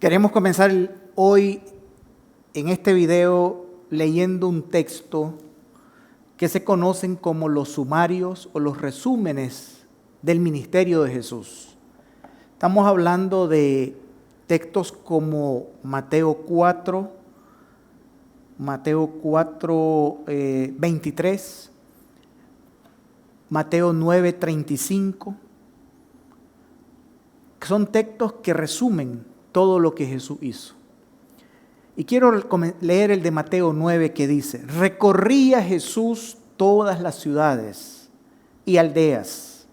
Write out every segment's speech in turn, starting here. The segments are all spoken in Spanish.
Queremos comenzar hoy en este video leyendo un texto que se conocen como los sumarios o los resúmenes del ministerio de Jesús. Estamos hablando de textos como Mateo 4, 23, Mateo 9, 35, que son textos que resumen todo lo que Jesús hizo. Y quiero leer el de Mateo 9 que dice: recorría Jesús todas las ciudades y aldeas,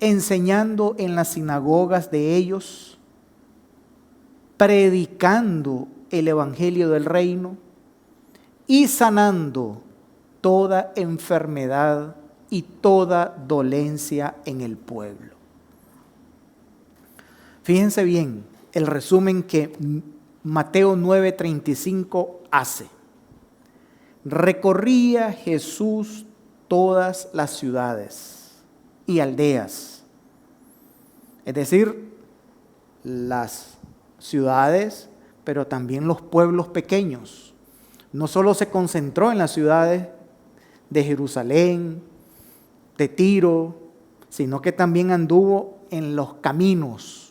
enseñando en las sinagogas de ellos, predicando el evangelio del reino y sanando toda enfermedad y toda dolencia en el pueblo. Fíjense bien el resumen que Mateo 9:35 hace. Recorría Jesús todas las ciudades y aldeas, es decir, las ciudades, pero también los pueblos pequeños. No solo se concentró en las ciudades de Jerusalén, de Tiro, sino que también anduvo en los caminos.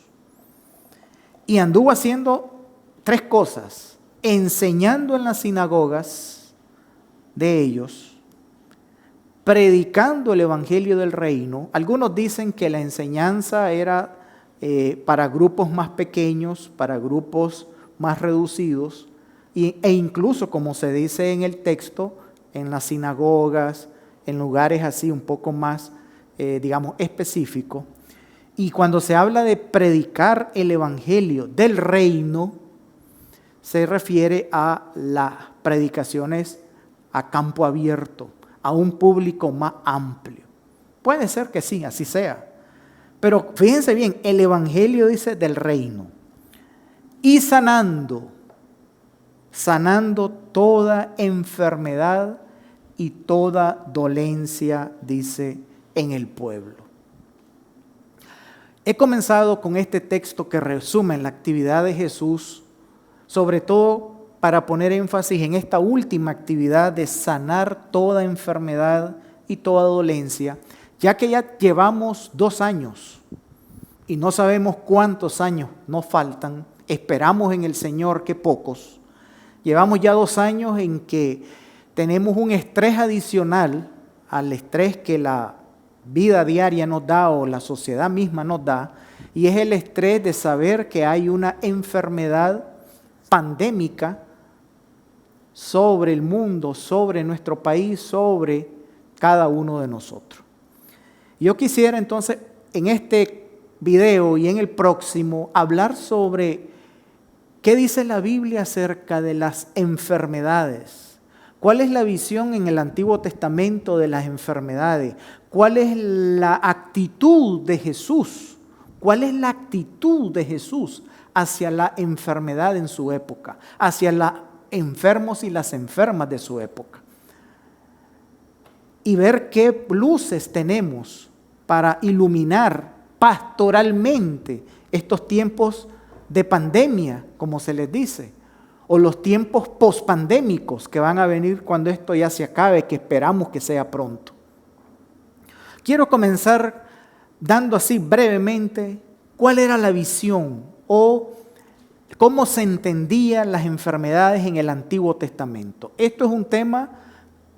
Y anduvo haciendo tres cosas: enseñando en las sinagogas de ellos, predicando el evangelio del reino. Algunos dicen que la enseñanza era para grupos más pequeños, para grupos más reducidos, e incluso, como se dice en el texto, en las sinagogas, en lugares así un poco más, específicos. Y cuando se habla de predicar el evangelio del reino, se refiere a las predicaciones a campo abierto, a un público más amplio. Puede ser que sí, así sea. Pero fíjense bien, el evangelio dice del reino. Y sanando toda enfermedad y toda dolencia, dice, en el pueblo. He comenzado con este texto que resume la actividad de Jesús, sobre todo para poner énfasis en esta última actividad de sanar toda enfermedad y toda dolencia, ya que ya llevamos 2 años y no sabemos cuántos años nos faltan. Esperamos en el Señor que pocos. Llevamos ya 2 años en que tenemos un estrés adicional al estrés que la vida diaria nos da o la sociedad misma nos da, y es el estrés de saber que hay una enfermedad pandémica sobre el mundo, sobre nuestro país, sobre cada uno de nosotros. Yo quisiera entonces en este video y en el próximo hablar sobre qué dice la Biblia acerca de las enfermedades. ¿Cuál es la visión en el Antiguo Testamento de las enfermedades? ¿Cuál es la actitud de Jesús? ¿Cuál es la actitud de Jesús hacia la enfermedad en su época? Hacia los enfermos y las enfermas de su época. Y ver qué luces tenemos para iluminar pastoralmente estos tiempos de pandemia, como se les dice, o los tiempos pospandémicos que van a venir cuando esto ya se acabe, que esperamos que sea pronto. Quiero comenzar dando así brevemente cuál era la visión o cómo se entendían las enfermedades en el Antiguo Testamento. Esto es un tema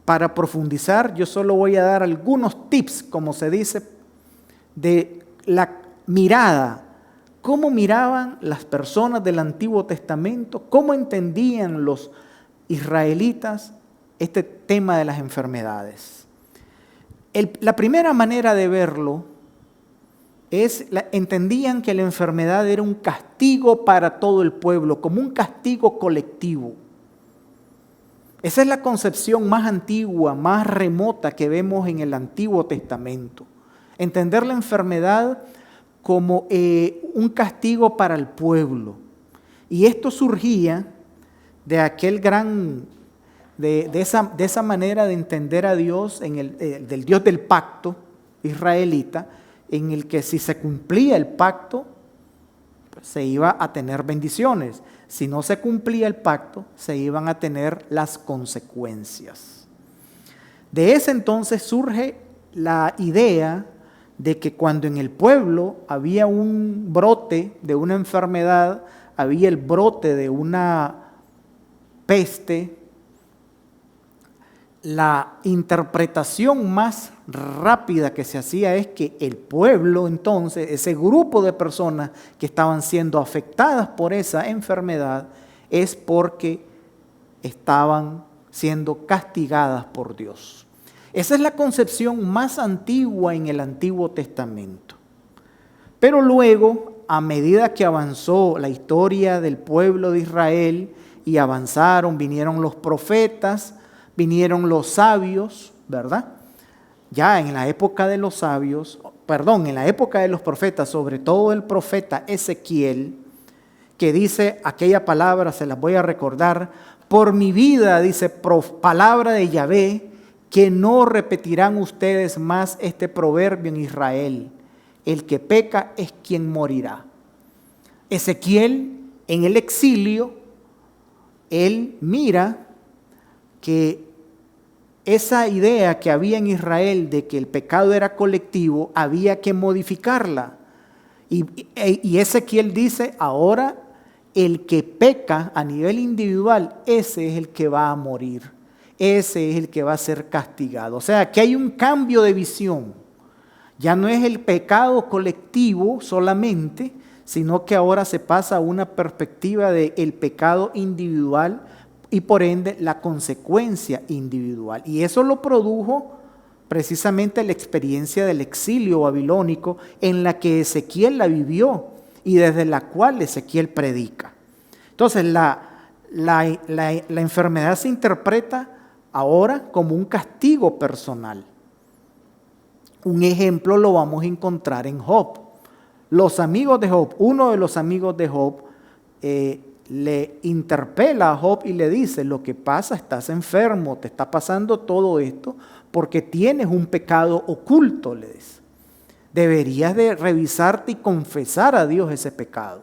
para profundizar. Yo solo voy a dar algunos tips, como se dice, de la mirada. ¿Cómo miraban las personas del Antiguo Testamento? ¿Cómo entendían los israelitas este tema de las enfermedades? La primera manera de verlo es, entendían que la enfermedad era un castigo para todo el pueblo, como un castigo colectivo. Esa es la concepción más antigua, más remota que vemos en el Antiguo Testamento. Entender la enfermedad como un castigo para el pueblo. Y esto surgía de aquel de esa manera de entender a Dios, del Dios del pacto israelita, en el que si se cumplía el pacto, se iba a tener bendiciones. Si no se cumplía el pacto, se iban a tener las consecuencias. De ese entonces surge la idea de que cuando en el pueblo había un brote de una enfermedad, había el brote de una peste, la interpretación más rápida que se hacía es que el pueblo, entonces, ese grupo de personas que estaban siendo afectadas por esa enfermedad, es porque estaban siendo castigadas por Dios. Esa es la concepción más antigua en el Antiguo Testamento. Pero luego, a medida que avanzó la historia del pueblo de Israel y avanzaron, vinieron los profetas, vinieron los sabios, ¿verdad? Ya en la época de los sabios, en la época de los profetas, sobre todo el profeta Ezequiel, que dice aquella palabra, se las voy a recordar: por mi vida, dice, palabra de Yahvé, que no repetirán ustedes más este proverbio en Israel: el que peca es quien morirá. Ezequiel, en el exilio, él mira que esa idea que había en Israel de que el pecado era colectivo, había que modificarla. Y Ezequiel dice: ahora el que peca a nivel individual, ese es el que va a morir, ese es el que va a ser castigado. O sea, que hay un cambio de visión. Ya no es el pecado colectivo solamente, sino que ahora se pasa a una perspectiva del pecado individual y por ende la consecuencia individual. Y eso lo produjo precisamente la experiencia del exilio babilónico, en la que Ezequiel la vivió y desde la cual Ezequiel predica. Entonces la enfermedad se interpreta ahora como un castigo personal. Un ejemplo lo vamos a encontrar en Job. Los amigos de Job, uno de los amigos de Job, le interpela a Job y le dice: lo que pasa, estás enfermo, te está pasando todo esto porque tienes un pecado oculto, le dice. Deberías de revisarte y confesar a Dios ese pecado.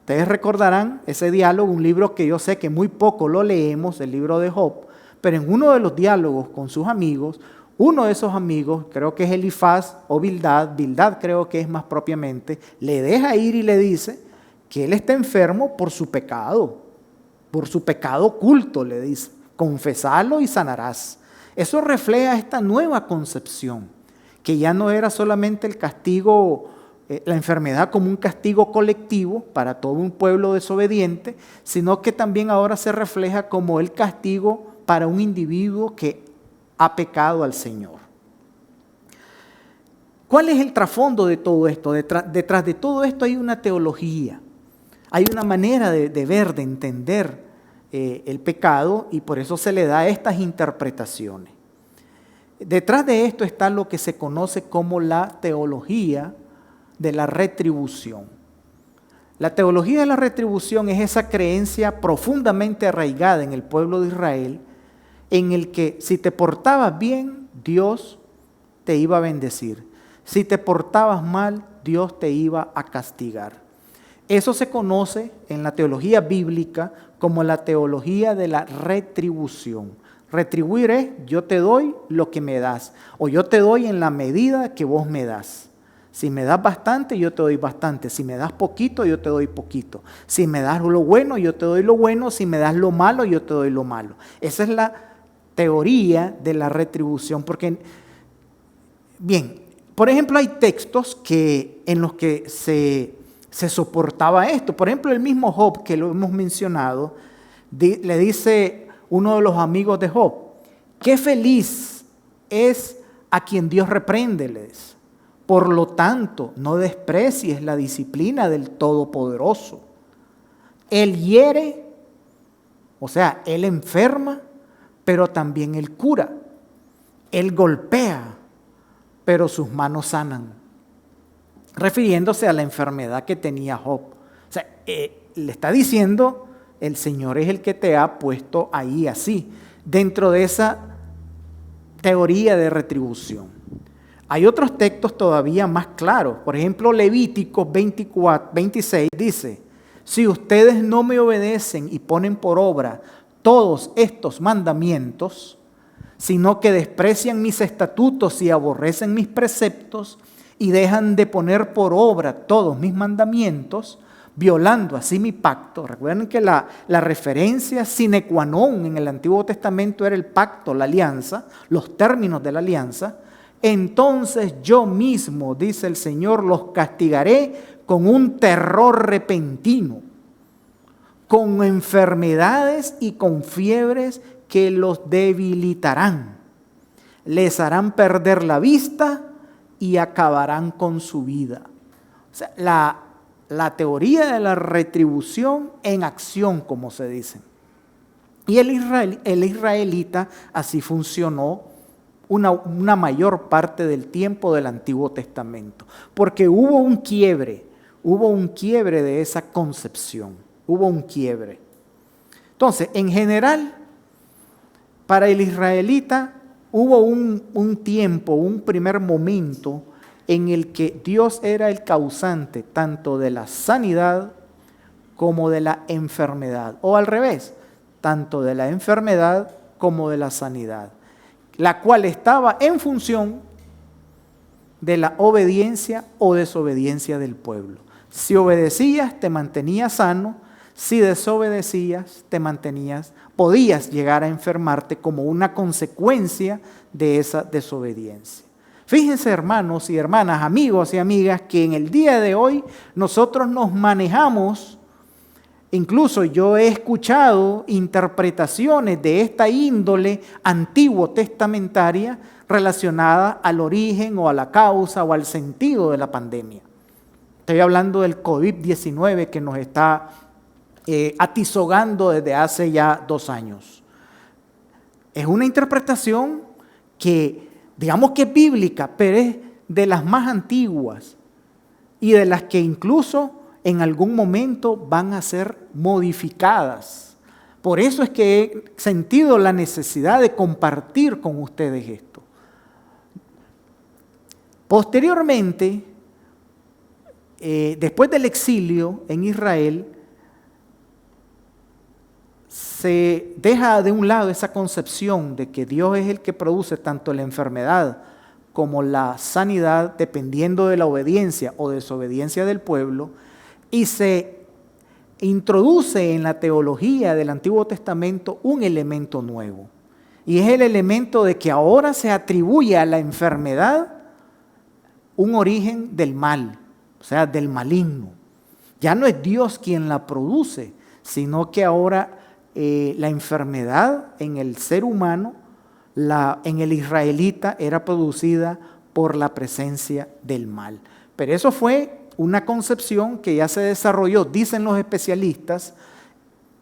Ustedes recordarán ese diálogo, un libro que yo sé que muy poco lo leemos, el libro de Job, pero en uno de los diálogos con sus amigos, uno de esos amigos, creo que es Elifaz o Bildad creo que es más propiamente, le deja ir y le dice que él está enfermo por su pecado oculto, le dice: confesalo y sanarás. Eso refleja esta nueva concepción, que ya no era solamente el castigo, la enfermedad como un castigo colectivo para todo un pueblo desobediente, sino que también ahora se refleja como el castigo para un individuo que ha pecado al Señor. ¿Cuál es el trasfondo de todo esto? Detrás de todo esto hay una teología, hay una manera de ver, de entender el pecado, y por eso se le da estas interpretaciones. Detrás de esto está lo que se conoce como la teología de la retribución. La teología de la retribución es esa creencia profundamente arraigada en el pueblo de Israel, en el que si te portabas bien, Dios te iba a bendecir. Si te portabas mal, Dios te iba a castigar. Eso se conoce en la teología bíblica como la teología de la retribución. Retribuir es: yo te doy lo que me das, o yo te doy en la medida que vos me das. Si me das bastante, yo te doy bastante. Si me das poquito, yo te doy poquito. Si me das lo bueno, yo te doy lo bueno. Si me das lo malo, yo te doy lo malo. Esa es la teoría de la retribución. Porque, bien, por ejemplo, hay textos en los que se soportaba esto. Por ejemplo, el mismo Job, que lo hemos mencionado, le dice uno de los amigos de Job: qué feliz es a quien Dios reprende, le dice. Por lo tanto, no desprecies la disciplina del Todopoderoso. Él hiere, o sea, Él enferma, pero también Él cura. Él golpea, pero sus manos sanan. Refiriéndose a la enfermedad que tenía Job. O sea, le está diciendo: el Señor es el que te ha puesto ahí así, dentro de esa teoría de retribución. Hay otros textos todavía más claros. Por ejemplo, Levíticos 26 dice: si ustedes no me obedecen y ponen por obra todos estos mandamientos, sino que desprecian mis estatutos y aborrecen mis preceptos y dejan de poner por obra todos mis mandamientos, violando así mi pacto. Recuerden que la referencia sine qua non en el Antiguo Testamento era el pacto, la alianza, los términos de la alianza. Entonces yo mismo, dice el Señor, los castigaré con un terror repentino, con enfermedades y con fiebres que los debilitarán. Les harán perder la vista y acabarán con su vida. O sea, la teoría de la retribución en acción, como se dice. Y el israelita así funcionó una mayor parte del tiempo del Antiguo Testamento, porque hubo un quiebre de esa concepción, hubo un quiebre. Entonces, en general, para el israelita hubo un tiempo, un primer momento en el que Dios era el causante tanto de la sanidad como de la enfermedad, o al revés, tanto de la enfermedad como de la sanidad, la cual estaba en función de la obediencia o desobediencia del pueblo. Si obedecías, te mantenías sano; si desobedecías, podías llegar a enfermarte como una consecuencia de esa desobediencia. Fíjense, hermanos y hermanas, amigos y amigas, que en el día de hoy nosotros nos manejamos. Incluso yo he escuchado interpretaciones de esta índole antiguo testamentaria relacionada al origen o a la causa o al sentido de la pandemia. Estoy hablando del COVID-19 que nos está atizogando desde hace ya 2 años. Es una interpretación que, digamos que es bíblica, pero es de las más antiguas y de las que incluso en algún momento van a ser modificadas. Por eso es que he sentido la necesidad de compartir con ustedes esto. Posteriormente, después del exilio en Israel, se deja de un lado esa concepción de que Dios es el que produce tanto la enfermedad como la sanidad, dependiendo de la obediencia o desobediencia del pueblo, y se introduce en la teología del Antiguo Testamento un elemento nuevo. Y es el elemento de que ahora se atribuye a la enfermedad un origen del mal, o sea, del maligno. Ya no es Dios quien la produce, sino que ahora la enfermedad en el ser humano, en el israelita, era producida por la presencia del mal. Pero eso fue una concepción que ya se desarrolló, dicen los especialistas,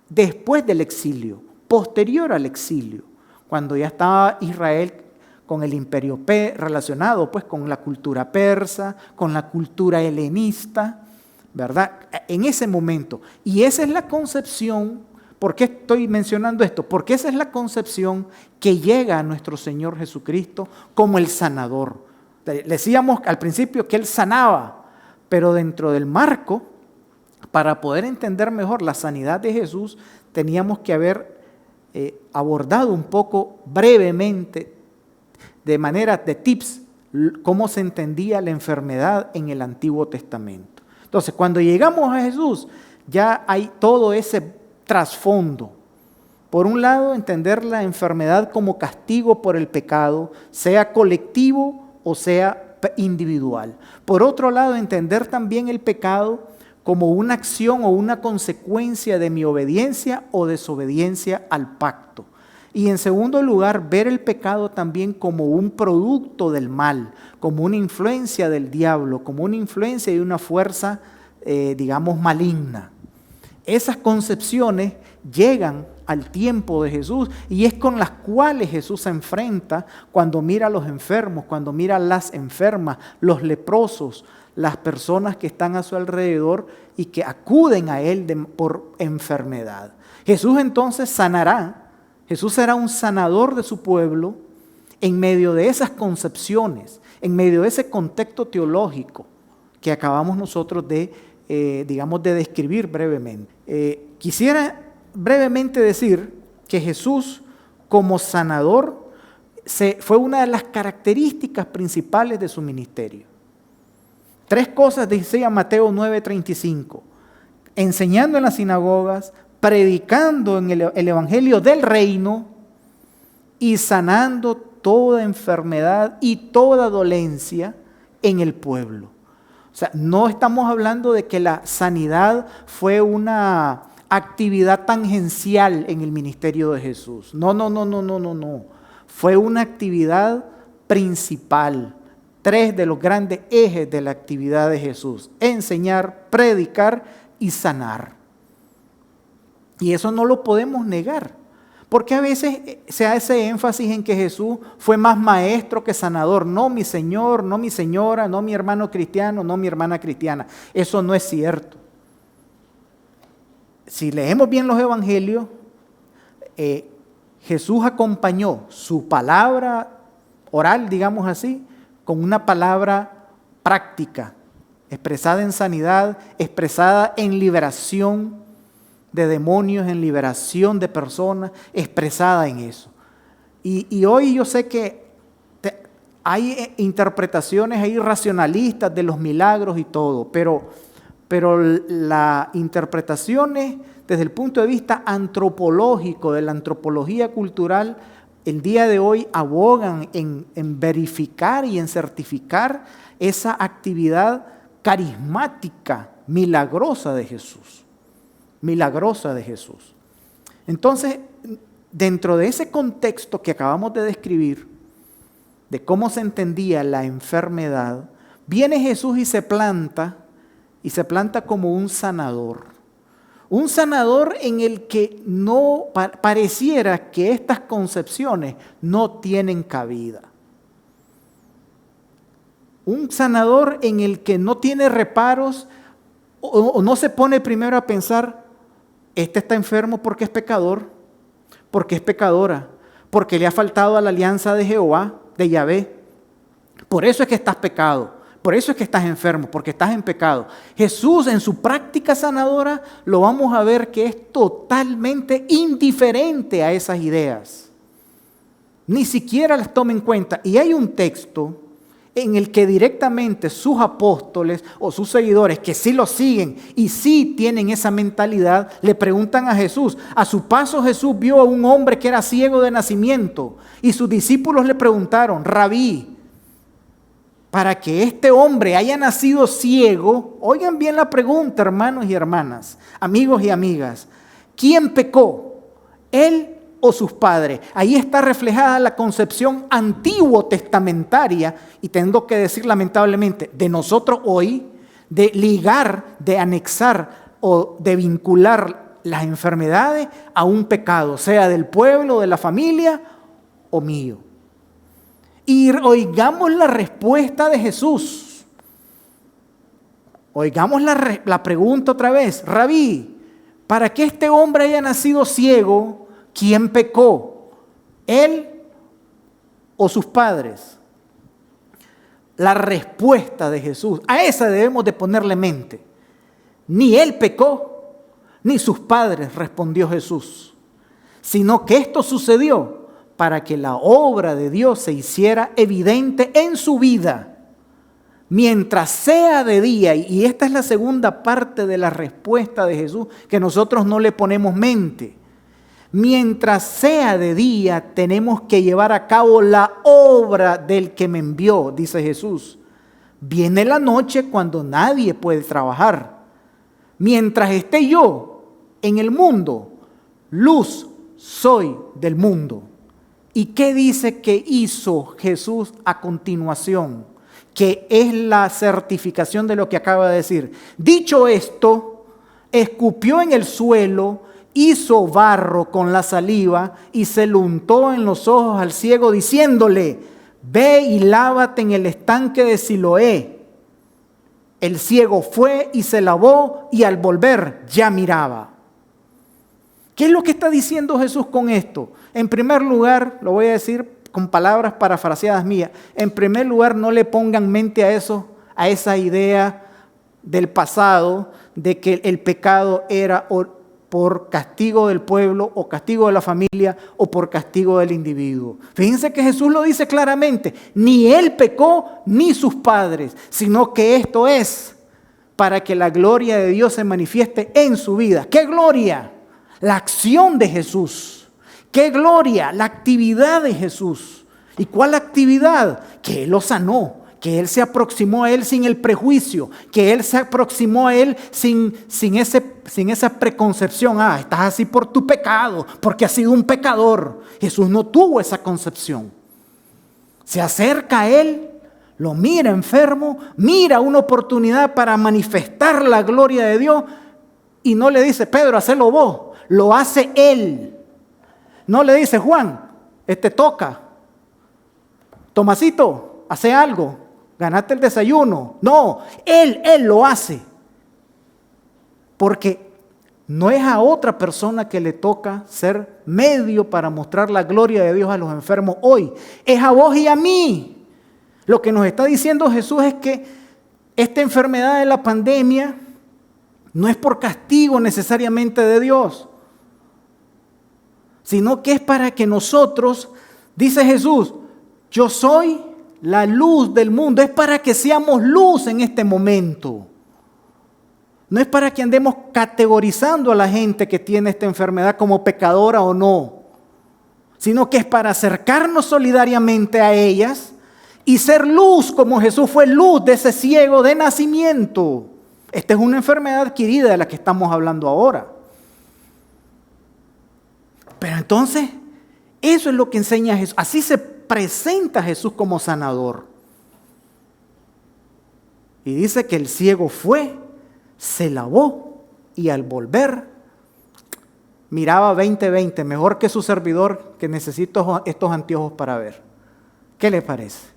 después del exilio, posterior al exilio, cuando ya estaba Israel con el imperio relacionado pues con la cultura persa, con la cultura helenista, ¿verdad? En ese momento. Y esa es la concepción. ¿Por qué estoy mencionando esto? Porque esa es la concepción que llega a nuestro Señor Jesucristo como el sanador. Decíamos al principio que Él sanaba, pero dentro del marco, para poder entender mejor la sanidad de Jesús, teníamos que haber abordado un poco brevemente, de manera de tips, cómo se entendía la enfermedad en el Antiguo Testamento. Entonces, cuando llegamos a Jesús, ya hay todo ese trasfondo. Por un lado, entender la enfermedad como castigo por el pecado, sea colectivo o sea individual. Por otro lado, entender también el pecado como una acción o una consecuencia de mi obediencia o desobediencia al pacto. Y en segundo lugar, ver el pecado también como un producto del mal, como una influencia del diablo, como una influencia de una fuerza, digamos, maligna. Esas concepciones llegan al tiempo de Jesús y es con las cuales Jesús se enfrenta cuando mira a los enfermos, cuando mira a las enfermas, los leprosos, las personas que están a su alrededor y que acuden a Él por enfermedad. Jesús entonces sanará, Jesús será un sanador de su pueblo en medio de esas concepciones en medio de ese contexto teológico que acabamos nosotros de, de describir brevemente. Quisiera brevemente decir que Jesús como sanador fue una de las características principales de su ministerio. 3 cosas decía Mateo 9:35, enseñando en las sinagogas, predicando en el evangelio del reino y sanando toda enfermedad y toda dolencia en el pueblo. O sea, no estamos hablando de que la sanidad fue una actividad tangencial en el ministerio de Jesús. No. Fue una actividad principal. 3 de los grandes ejes de la actividad de Jesús: enseñar, predicar y sanar. Y eso no lo podemos negar, porque a veces se hace énfasis en que Jesús fue más maestro que sanador. No, mi señor, no mi señora, no mi hermano cristiano, no mi hermana cristiana. Eso no es cierto. Si leemos bien los evangelios, Jesús acompañó su palabra oral, digamos así, con una palabra práctica, expresada en sanidad, expresada en liberación de demonios, en liberación de personas, expresada en eso. Y hoy yo sé que hay interpretaciones ahí racionalistas de los milagros y todo, pero las interpretaciones desde el punto de vista antropológico, de la antropología cultural, el día de hoy abogan en verificar y en certificar esa actividad carismática, milagrosa de Jesús. Milagrosa de Jesús. Entonces, dentro de ese contexto que acabamos de describir, de cómo se entendía la enfermedad, viene Jesús y se planta como un sanador. Un sanador en el que no pareciera que estas concepciones no tienen cabida. Un sanador en el que no tiene reparos o no se pone primero a pensar, este está enfermo porque es pecador, porque es pecadora, porque le ha faltado a la alianza de Jehová, de Yahvé. Por eso es que estás pecado. Por eso es que estás enfermo, porque estás en pecado. Jesús en su práctica sanadora lo vamos a ver que es totalmente indiferente a esas ideas. Ni siquiera las toma en cuenta. Y hay un texto en el que directamente sus apóstoles o sus seguidores que sí lo siguen y sí tienen esa mentalidad, le preguntan a Jesús. A su paso Jesús vio a un hombre que era ciego de nacimiento y sus discípulos le preguntaron, Rabí, para que este hombre haya nacido ciego, oigan bien la pregunta, hermanos y hermanas, amigos y amigas, ¿quién pecó? ¿Él o sus padres? Ahí está reflejada la concepción antiguo testamentaria, y tengo que decir lamentablemente, de nosotros hoy, de ligar, de anexar o de vincular las enfermedades a un pecado, sea del pueblo, de la familia o mío. Y oigamos la respuesta de Jesús. Oigamos la pregunta otra vez. Rabí, para que este hombre haya nacido ciego, ¿quién pecó? ¿Él o sus padres? La respuesta de Jesús, a esa debemos de ponerle mente. Ni él pecó, ni sus padres, respondió Jesús, sino que esto sucedió para que la obra de Dios se hiciera evidente en su vida, mientras sea de día. Y esta es la segunda parte de la respuesta de Jesús, que nosotros no le ponemos mente. Mientras sea de día, tenemos que llevar a cabo la obra del que me envió, dice Jesús. Viene la noche cuando nadie puede trabajar. Mientras esté yo en el mundo, luz soy del mundo. ¿Y qué dice que hizo Jesús a continuación? Que es la certificación de lo que acaba de decir. Dicho esto, escupió en el suelo, hizo barro con la saliva y se lo untó en los ojos al ciego diciéndole, ve y lávate en el estanque de Siloé. El ciego fue y se lavó y al volver ya miraba. ¿Qué es lo que está diciendo Jesús con esto? En primer lugar, lo voy a decir con palabras parafraseadas mías, en primer lugar no le pongan mente a eso, a esa idea del pasado de que el pecado era por castigo del pueblo o castigo de la familia o por castigo del individuo. Fíjense que Jesús lo dice claramente, ni él pecó ni sus padres, sino que esto es para que la gloria de Dios se manifieste en su vida. ¿Qué gloria? La acción de Jesús. ¿Qué gloria? La actividad de Jesús. ¿Y cuál actividad? Que Él lo sanó, que Él se aproximó a Él sin el prejuicio, que Él se aproximó a Él sin esa preconcepción. Estás así por tu pecado, porque has sido un pecador. Jesús no tuvo esa concepción. Se acerca a Él, lo mira enfermo, mira una oportunidad para manifestar la gloria de Dios y no le dice, Pedro, hacelo vos, lo hace Él. No le dice, Juan, toca. Tomasito, hace algo, ganaste el desayuno. No, Él lo hace. Porque no es a otra persona que le toca ser medio para mostrar la gloria de Dios a los enfermos hoy. Es a vos y a mí. Lo que nos está diciendo Jesús es que esta enfermedad de la pandemia no es por castigo necesariamente de Dios, sino que es para que nosotros, dice Jesús, yo soy la luz del mundo. Es para que seamos luz en este momento. No es para que andemos categorizando a la gente que tiene esta enfermedad como pecadora o no, sino que es para acercarnos solidariamente a ellas y ser luz como Jesús fue luz de ese ciego de nacimiento. Esta es una enfermedad adquirida de la que estamos hablando ahora. Pero entonces, eso es lo que enseña Jesús. Así se presenta Jesús como sanador. Y dice que el ciego fue, se lavó y al volver miraba 20/20, mejor que su servidor que necesito estos anteojos para ver. ¿Qué le parece?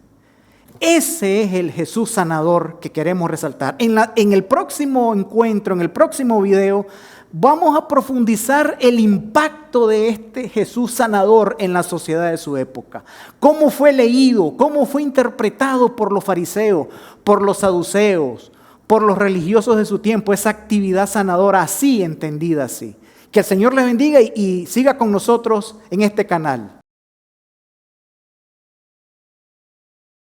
Ese es el Jesús sanador que queremos resaltar. En el próximo encuentro, en el próximo video, vamos a profundizar el impacto de este Jesús sanador en la sociedad de su época. Cómo fue leído, cómo fue interpretado por los fariseos, por los saduceos, por los religiosos de su tiempo, esa actividad sanadora así, entendida así. Que el Señor les bendiga y siga con nosotros en este canal.